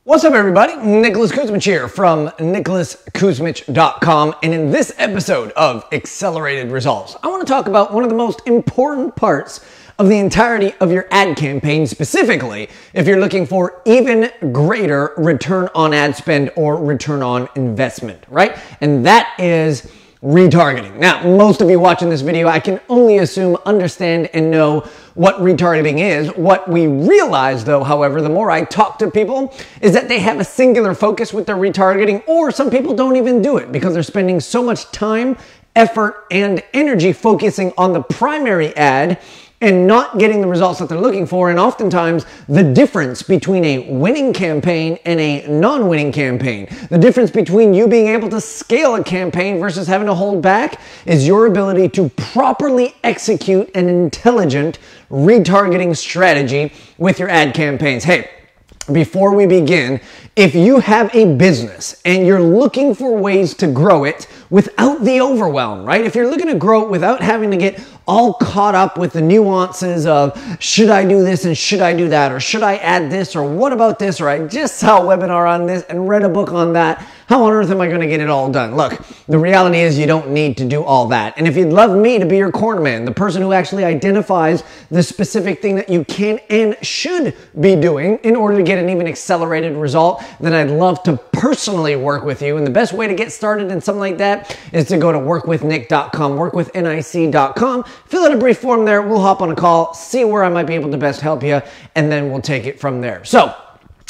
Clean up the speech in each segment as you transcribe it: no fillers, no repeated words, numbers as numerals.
What's up, everybody? Nicholas Kuzmich here from nicholaskuzmich.com, and in this episode of Accelerated Results, I want to talk about one of the most important parts of the entirety of your ad campaign, specifically if you're looking for even greater return on ad spend or return on investment, right? And that is retargeting. Now, most of you watching this video, I can only assume, understand, and know what retargeting is. What we realize, though, however, the more I talk to people, is that they have a singular focus with their retargeting, or some people don't even do it because they're spending so much time, effort, and energy focusing on the primary ad and not getting the results that they're looking for. And oftentimes, the difference between a winning campaign and a non-winning campaign, the difference between you being able to scale a campaign versus having to hold back, is your ability to properly execute an intelligent retargeting strategy with your ad campaigns. Hey, before we begin, if you have a business and you're looking for ways to grow it without the overwhelm, right? If you're looking to grow it without having to get all caught up with the nuances of should I do this and should I do that, or should I add this, or what about this, or I just saw a webinar on this and read a book on that, how on earth am I going to get it all done? Look, the reality is you don't need to do all that. And if you'd love me to be your cornerman, the person who actually identifies the specific thing that you can and should be doing in order to get an even accelerated result, then I'd love to personally work with you. And the best way to get started in something like that is to go to workwithnick.com, workwithnic.com, fill out a brief form there, we'll hop on a call, see where I might be able to best help you, and then we'll take it from there. So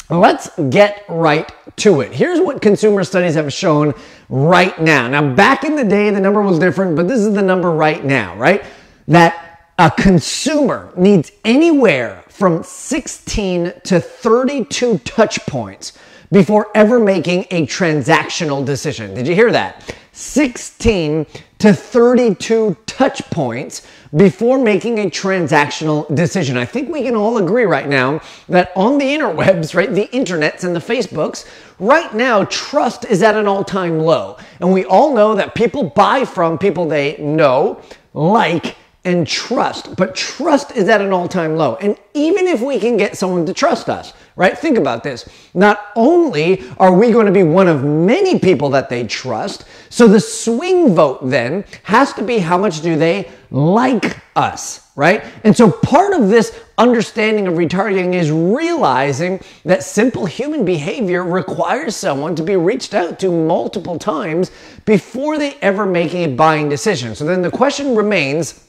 let's get right to it. Here's what consumer studies have shown right now. Now, back in the day, the number was different, but this is the number right now, right? That a consumer needs anywhere from 16 to 32 touch points before ever making a transactional decision. Did you hear that? 16 to 32 touch points before making a transactional decision. I think we can all agree right now that on the interwebs, right, the internets and the Facebooks, right now, trust is at an all-time low. And we all know that people buy from people they know, like, and trust. But trust is at an all-time low. And even if we can get someone to trust us, right? Think about this. Not only are we going to be one of many people that they trust, so the swing vote then has to be how much do they like us, right? And so part of this understanding of retargeting is realizing that simple human behavior requires someone to be reached out to multiple times before they ever make a buying decision. So then the question remains,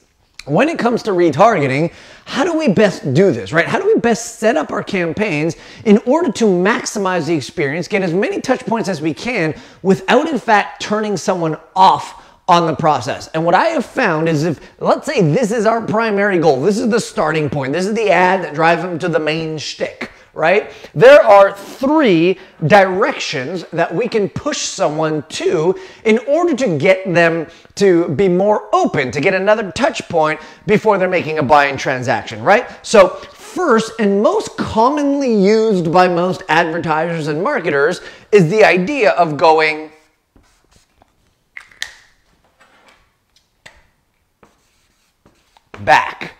when it comes to retargeting, how do we best do this, right? How do we best set up our campaigns in order to maximize the experience, get as many touch points as we can without, in fact, turning someone off on the process? And what I have found is, if, let's say this is our primary goal, this is the starting point, this is the ad that drives them to the main shtick, right? There are 3 directions that we can push someone to in order to get them to be more open, to get another touch point before they're making a buying transaction, right? So first, and most commonly used by most advertisers and marketers, is the idea of going back,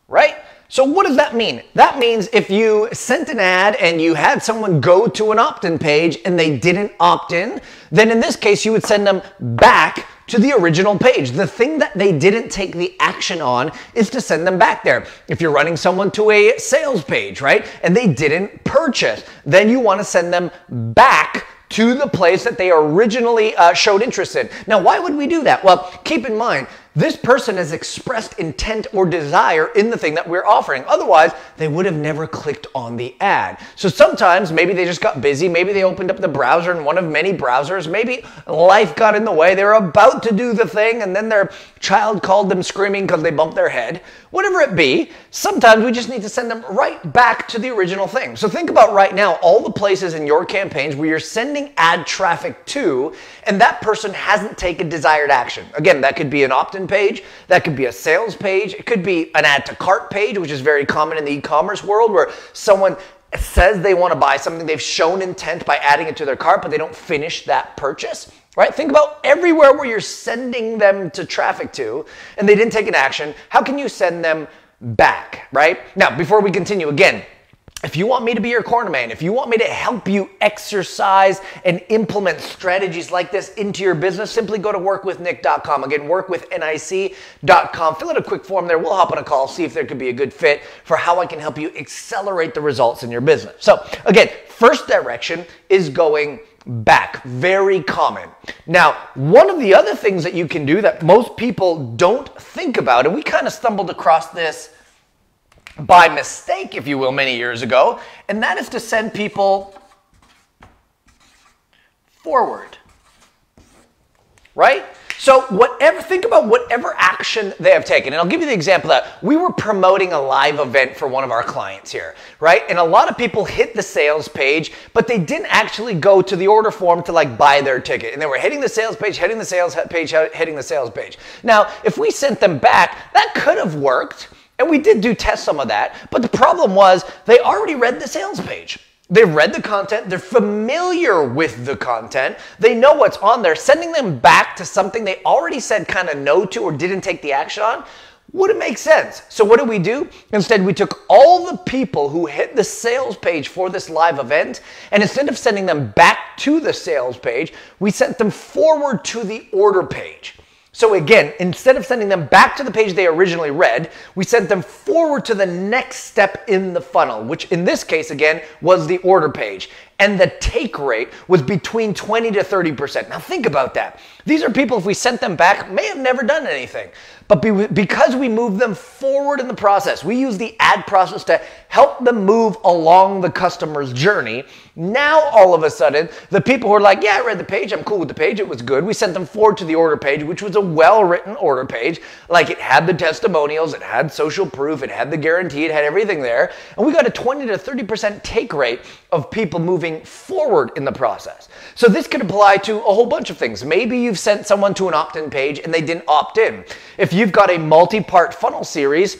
right? So what does that mean? That means if you sent an ad and you had someone go to an opt-in page and they didn't opt in, then in this case you would send them back to the original page. The thing that they didn't take the action on is to send them back there. If you're running someone to a sales page, right, and they didn't purchase, then you want to send them back to the place that they originally showed interest in. Now, why would we do that? Well, keep in mind, this person has expressed intent or desire in the thing that we're offering. Otherwise, they would have never clicked on the ad. So sometimes maybe they just got busy. Maybe they opened up the browser in one of many browsers. Maybe life got in the way. They were about to do the thing and then their child called them screaming because they bumped their head. Whatever it be, sometimes we just need to send them right back to the original thing. So think about right now all the places in your campaigns where you're sending ad traffic to and that person hasn't taken desired action. Again, that could be an opt-in page, that could be a sales page, it could be an add to cart page, which is very common in the e-commerce world, where someone says they want to buy something, they've shown intent by adding it to their cart, but they don't finish that purchase, right? Think about everywhere where you're sending them to traffic to and they didn't take an action. How can you send them back, right? Now, before we continue, again, if you want me to be your corner man, if you want me to help you exercise and implement strategies like this into your business, simply go to workwithnick.com. Again, workwithnic.com. Fill out a quick form there. We'll hop on a call, see if there could be a good fit for how I can help you accelerate the results in your business. So again, first direction is going back. Very common. Now, one of the other things that you can do that most people don't think about, and we kind of stumbled across this by mistake, if you will, many years ago, and that is to send people forward, right? So think about whatever action they have taken. And I'll give you the example that we were promoting a live event for one of our clients here, right? And a lot of people hit the sales page, but they didn't actually go to the order form to like buy their ticket. And they were hitting the sales page, hitting the sales page, hitting the sales page. Now, if we sent them back, that could have worked. And we did test some of that, but the problem was they already read the sales page. They've read the content, they're familiar with the content, they know what's on there. Sending them back to something they already said kind of no to or didn't take the action on wouldn't make sense. So what did we do? Instead, we took all the people who hit the sales page for this live event, and instead of sending them back to the sales page, we sent them forward to the order page. So again, instead of sending them back to the page they originally read, we sent them forward to the next step in the funnel, which in this case, again, was the order page. And the take rate was between 20 to 30%. Now think about that. These are people, if we sent them back, may have never done anything. But because we moved them forward in the process, we use the ad process to help them move along the customer's journey. Now, all of a sudden, the people who are like, yeah, I read the page, I'm cool with the page, it was good. We sent them forward to the order page, which was a well-written order page. Like it had the testimonials, it had social proof, it had the guarantee, it had everything there. And we got a 20 to 30% take rate of people moving forward in the process. So this could apply to a whole bunch of things. Maybe you've sent someone to an opt-in page and they didn't opt in. If you've got a multi-part funnel series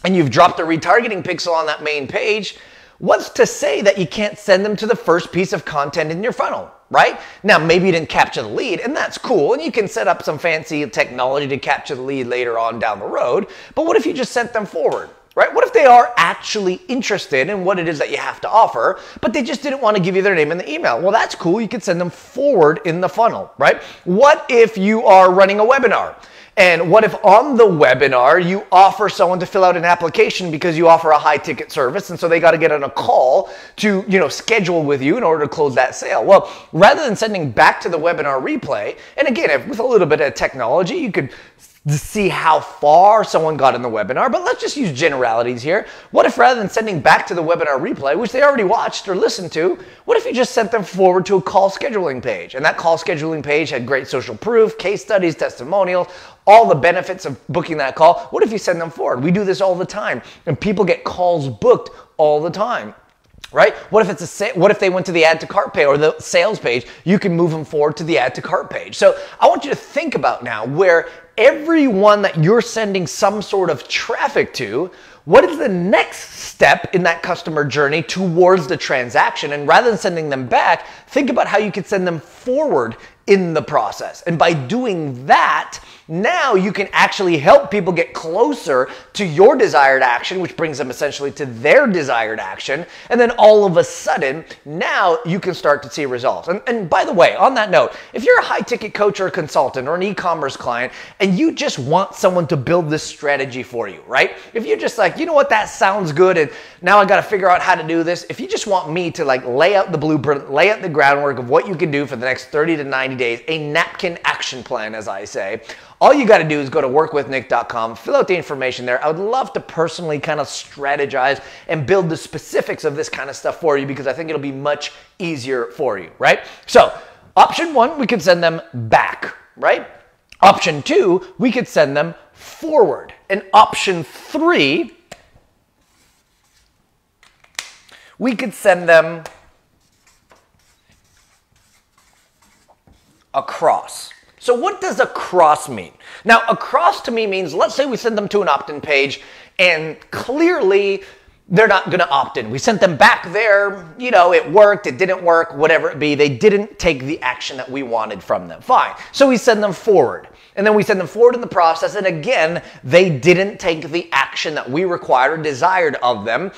and you've dropped a retargeting pixel on that main page, what's to say that you can't send them to the first piece of content in your funnel, right? Now, maybe you didn't capture the lead, and that's cool, and you can set up some fancy technology to capture the lead later on down the road, but what if you just sent them forward? Right? What if they are actually interested in what it is that you have to offer, but they just didn't want to give you their name in the email? Well, that's cool. You could send them forward in the funnel, right? What if you are running a webinar? And what if on the webinar you offer someone to fill out an application because you offer a high ticket service, and so they got to get on a call to, schedule with you in order to close that sale? Well, rather than sending back to the webinar replay, and again, with a little bit of technology, you could see how far someone got in the webinar, but let's just use generalities here. What if rather than sending back to the webinar replay, which they already watched or listened to, what if you just sent them forward to a call scheduling page? And that call scheduling page had great social proof, case studies, testimonials, all the benefits of booking that call. What if you send them forward? We do this all the time, and people get calls booked all the time. Right? What if they went to the add to cart page or the sales page? You can move them forward to the add to cart page. So I want you to think about now where everyone that you're sending some sort of traffic to, what is the next step in that customer journey towards the transaction? And rather than sending them back, think about how you could send them forward in the process. And by doing that, now you can actually help people get closer to your desired action, which brings them essentially to their desired action. And then all of a sudden, now you can start to see results. And by the way, on that note, if you're a high ticket coach or a consultant or an e-commerce client and you just want someone to build this strategy for you, right? If you're just like, you know what, that sounds good, and now I got to figure out how to do this. If you just want me to lay out the blueprint, lay out the groundwork of what you can do for the next 30 to 90 days, a napkin action plan, as I say, all you got to do is go to workwithnick.com, fill out the information there. I would love to personally kind of strategize and build the specifics of this kind of stuff for you, because I think it'll be much easier for you, right? So option one, we could send them back, right? Option two, we could send them forward. And option three, we could send them across. So what does across mean? Now, across to me means, let's say we send them to an opt-in page and clearly they're not going to opt in. We sent them back there, it worked, it didn't work, whatever it be. They didn't take the action that we wanted from them. Fine. So we send them forward. And then we send them forward in the process. And again, they didn't take the action that we required or desired of them.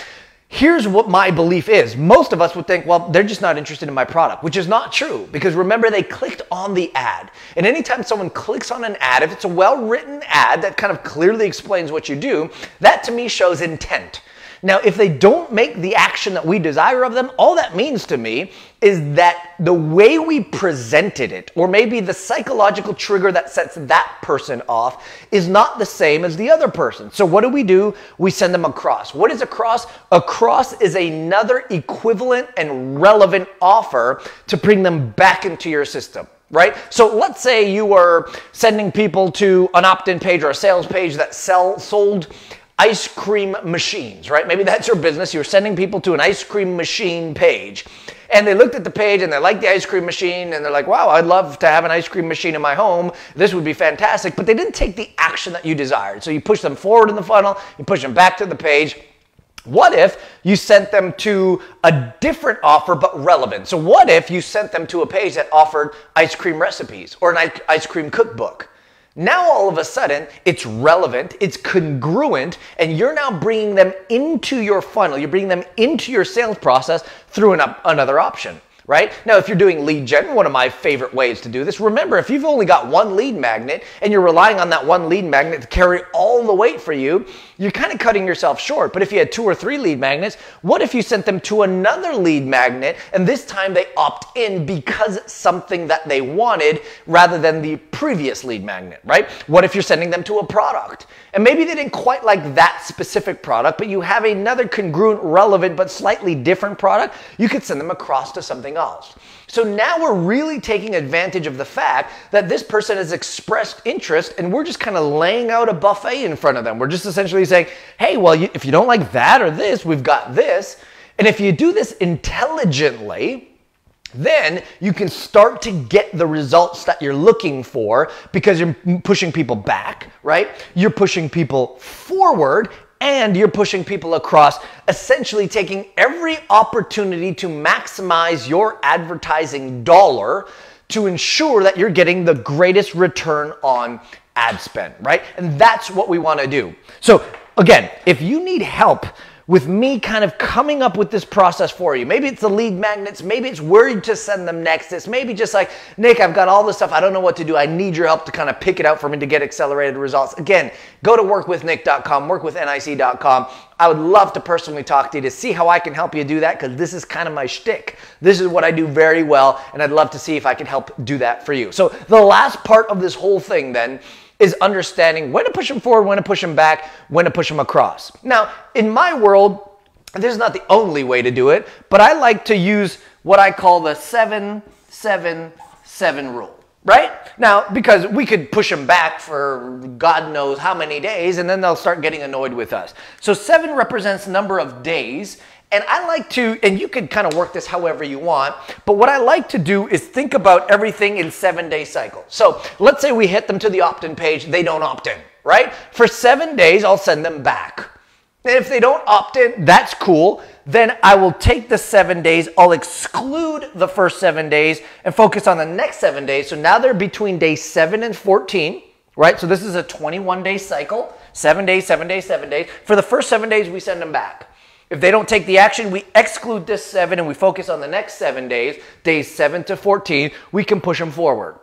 Here's what my belief is. Most of us would think, well, they're just not interested in my product, which is not true, because remember, they clicked on the ad. And anytime someone clicks on an ad, if it's a well-written ad that kind of clearly explains what you do, that to me shows intent. Now, if they don't make the action that we desire of them, all that means to me is that the way we presented it, or maybe the psychological trigger that sets that person off, is not the same as the other person. So what do? We send them across. What is across? Across is another equivalent and relevant offer to bring them back into your system. Right? So let's say you were sending people to an opt-in page or a sales page that sold ice cream machines, right? Maybe that's your business. You're sending people to an ice cream machine page, and they looked at the page and they liked the ice cream machine, and they're like, wow, I'd love to have an ice cream machine in my home. This would be fantastic. But they didn't take the action that you desired. So you push them forward in the funnel, you push them back to the page. What if you sent them to a different offer but relevant? So what if you sent them to a page that offered ice cream recipes or an ice cream cookbook? Now all of a sudden, it's relevant, it's congruent, and you're now bringing them into your funnel. You're bringing them into your sales process through another option. Right? Now, if you're doing lead gen, one of my favorite ways to do this, remember, if you've only got one lead magnet and you're relying on that one lead magnet to carry all the weight for you, you're kind of cutting yourself short. But if you had 2 or 3 lead magnets, what if you sent them to another lead magnet, and this time they opt in because it's something that they wanted rather than the previous lead magnet, right? What if you're sending them to a product, and maybe they didn't quite like that specific product, but you have another congruent, relevant, but slightly different product? You could send them across to something else. So now we're really taking advantage of the fact that this person has expressed interest, and we're just kind of laying out a buffet in front of them. We're just essentially saying, hey, well, if you don't like that or this, we've got this. And if you do this intelligently, then you can start to get the results that you're looking for, because you're pushing people back, right? You're pushing people forward, and you're pushing people across, essentially taking every opportunity to maximize your advertising dollar to ensure that you're getting the greatest return on ad spend, right? And that's what we want to do. So again, if you need help with me kind of coming up with this process for you, maybe it's the lead magnets, maybe it's where to send them next, it's maybe just like, Nick, I've got all this stuff, I don't know what to do, I need your help to kind of pick it out for me to get accelerated results. Again, go to workwithnick.com, workwithnic.com. I would love to personally talk to you to see how I can help you do that, because this is kind of my shtick. This is what I do very well, and I'd love to see if I can help do that for you. So the last part of this whole thing then is understanding when to push them forward, when to push them back, when to push them across. Now, in my world, this is not the only way to do it, but I like to use what I call the 7-7-7 rule, right? Now, because we could push them back for God knows how many days, and then they'll start getting annoyed with us. So 7 represents number of days, and I like to, and you can kind of work this however you want, but what I like to do is think about everything in 7-day cycles. So let's say we hit them to the opt-in page, they don't opt in, right? For 7 days, I'll send them back. And if they don't opt in, that's cool. Then I will take the 7 days, I'll exclude the first 7 days and focus on the next 7 days. So now they're between day 7 and 14, right? So this is a 21-day cycle, 7 days, 7 days, 7 days. For the first 7 days, we send them back. If they don't take the action, we exclude this 7 and we focus on the next 7 days, days 7 to 14, we can push them forward.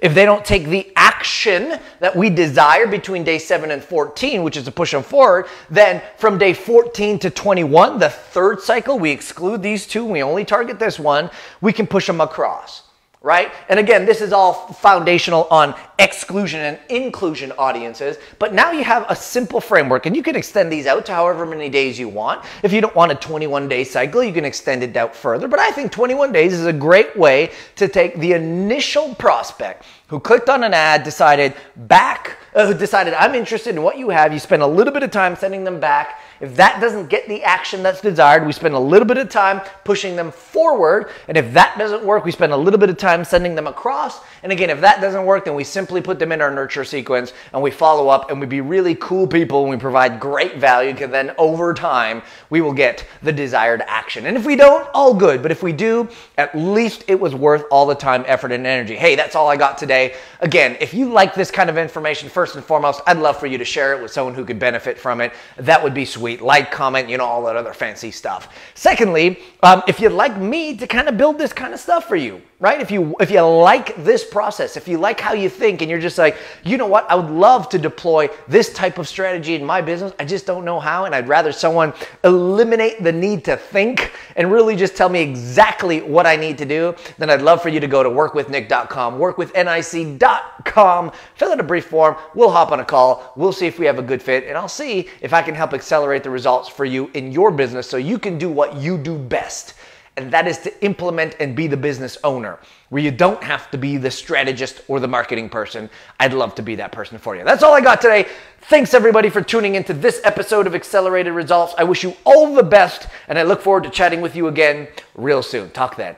If they don't take the action that we desire between day 7 and 14, which is to push them forward, then from day 14 to 21, the third cycle, we exclude these 2, we only target this one, we can push them across. Right? And again, this is all foundational on exclusion and inclusion audiences, but now you have a simple framework, and you can extend these out to however many days you want. If you don't want a 21-day cycle, you can extend it out further, but I think 21 days is a great way to take the initial prospect who clicked on an ad, decided I'm interested in what you have, you spend a little bit of time sending them back. If that doesn't get the action that's desired, we spend a little bit of time pushing them forward. And if that doesn't work, we spend a little bit of time sending them across. And again, if that doesn't work, then we simply simply put them in our nurture sequence and we follow up and we be really cool people and we provide great value, because then over time we will get the desired action. And if we don't, all good. But if we do, at least it was worth all the time, effort, and energy. Hey, that's all I got today. Again, if you like this kind of information, first and foremost, I'd love for you to share it with someone who could benefit from it. That would be sweet. Like, comment, all that other fancy stuff. Secondly, if you'd like me to kind of build this kind of stuff for you, right? If you like this process, if you like how you think and you're just like, you know what, I would love to deploy this type of strategy in my business. I just don't know how, and I'd rather someone eliminate the need to think and really just tell me exactly what I need to do, then I'd love for you to go to workwithnick.com, workwithnic.com, fill out a brief form, we'll hop on a call, we'll see if we have a good fit, and I'll see if I can help accelerate the results for you in your business so you can do what you do best. And that is to implement and be the business owner, where you don't have to be the strategist or the marketing person. I'd love to be that person for you. That's all I got today. Thanks everybody for tuning into this episode of Accelerated Results. I wish you all the best, and I look forward to chatting with you again real soon. Talk then.